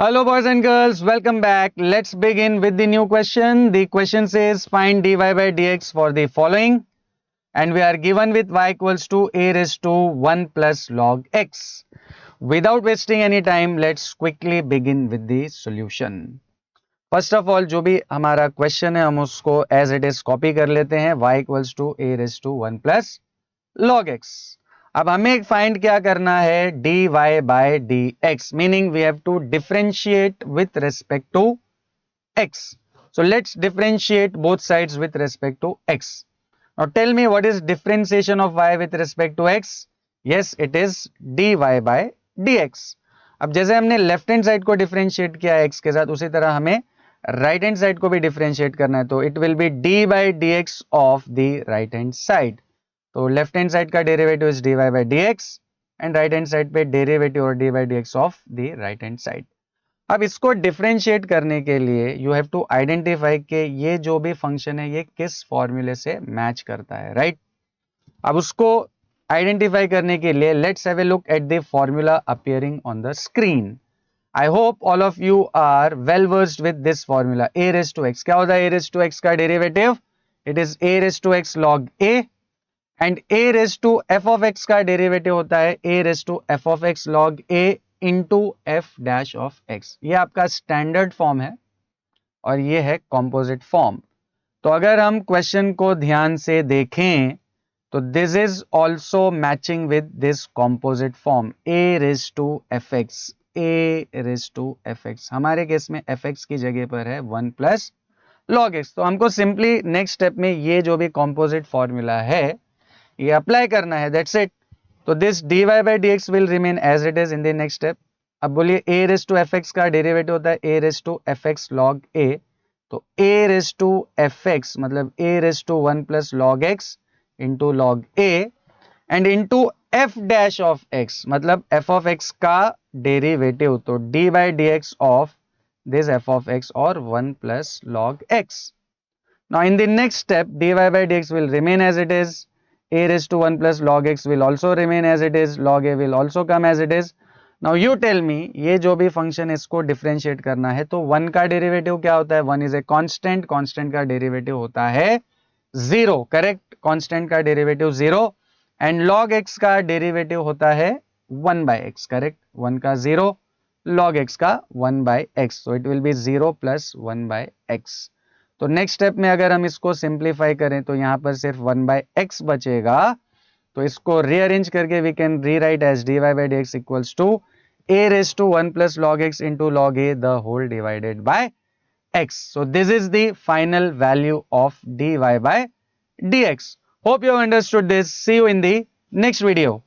Hello, boys and girls. Welcome back. Let's begin with the new question. The question says find dy by dx for the following, and we are given with y equals to a raised to 1 plus log x. Without wasting any time, let's quickly begin with the solution. First of all जो भी हमारा question है हम उसको as it is copy कर लेते हैं y equals to a raise to 1 plus log x. अब हमें फाइंड क्या करना है dy by dx, meaning we have to differentiate with respect to x. So let's differentiate both sides with respect to x. Now tell me what is differentiation of y with respect to x? Yes, it is dy by dx. अब जैसे हमने left hand side को differentiate किया है x के साथ, उसी तरह हमें राइट हैंड साइड को भी डिफरेंशिएट करना है, तो it will be d by d x of the right hand side. तो लेफ्ट हैंड साइड का derivative is d y by d x and right hand side पे डेरिवेटिव और d by d x of the right hand side. अब इसको differentiate करने के लिए you have to identify कि ये जो भी फंक्शन है ये किस फॉर्मूले से मैच करता है, राइट? अब उसको आइडेंटिफाई करने के लिए let's have a look at the formula appearing on the screen. I hope all of you are well versed with this formula. A raise to x क्या होता है? ए रेज टू एक्स का derivative it is a raise to x log a, and a raise to f of x का derivative होता है a raise to f of x log a into f dash of x. ये आपका standard form है और ये है composite form. तो अगर हम क्वेश्चन को ध्यान से देखें तो this is also matching with this composite form a raise to f x. A raise to f x हमारे केस में एफ एक्स की जगह पर है 1 प्लस लॉग एक्स. तो हमको सिंपली नेक्स्ट स्टेप में ये जो भी कॉम्पोजिट फॉर्मूला है ये अप्लाई करना है, दैट्स इट. तो this dy by dx will remain as it is in the next step. अब बोलिए a raised to fx का डेरिवेटिव होता है a raised to fx log a. तो a raised to fx मतलब a raised to 1 plus log x into log a and into f dash of x मतलब f of x का derivative. तो d by dx of this f of x or 1 plus log x. Now in the next step dy by dx will remain as it is. A raised to 1 plus log x will also remain as it is. Log a will also come as it is. Now you tell me ये जो भी function इसको differentiate करना है तो 1 का derivative क्या होता है? 1 इज ए कांस्टेंट. कांस्टेंट का डेरिवेटिव होता है 0, करेक्ट? कांस्टेंट का डेरिवेटिव 0 एंड log x का डेरिवेटिव होता है 1 by x, करेक्ट? 1 का 0 log x का 1 by x. So it will be 0 plus 1 by x. तो नेक्स्ट स्टेप में अगर हम इसको सिंप्लीफाई करें तो यहां पर सिर्फ 1 बाय एक्स बचेगा. तो इसको रीअरेंज करके we can rewrite as dy by d x equals to a raise to 1 plus log x into log a the whole divided by x. So this is the final value of dy by dx. Hope you understood this. See you in the next video.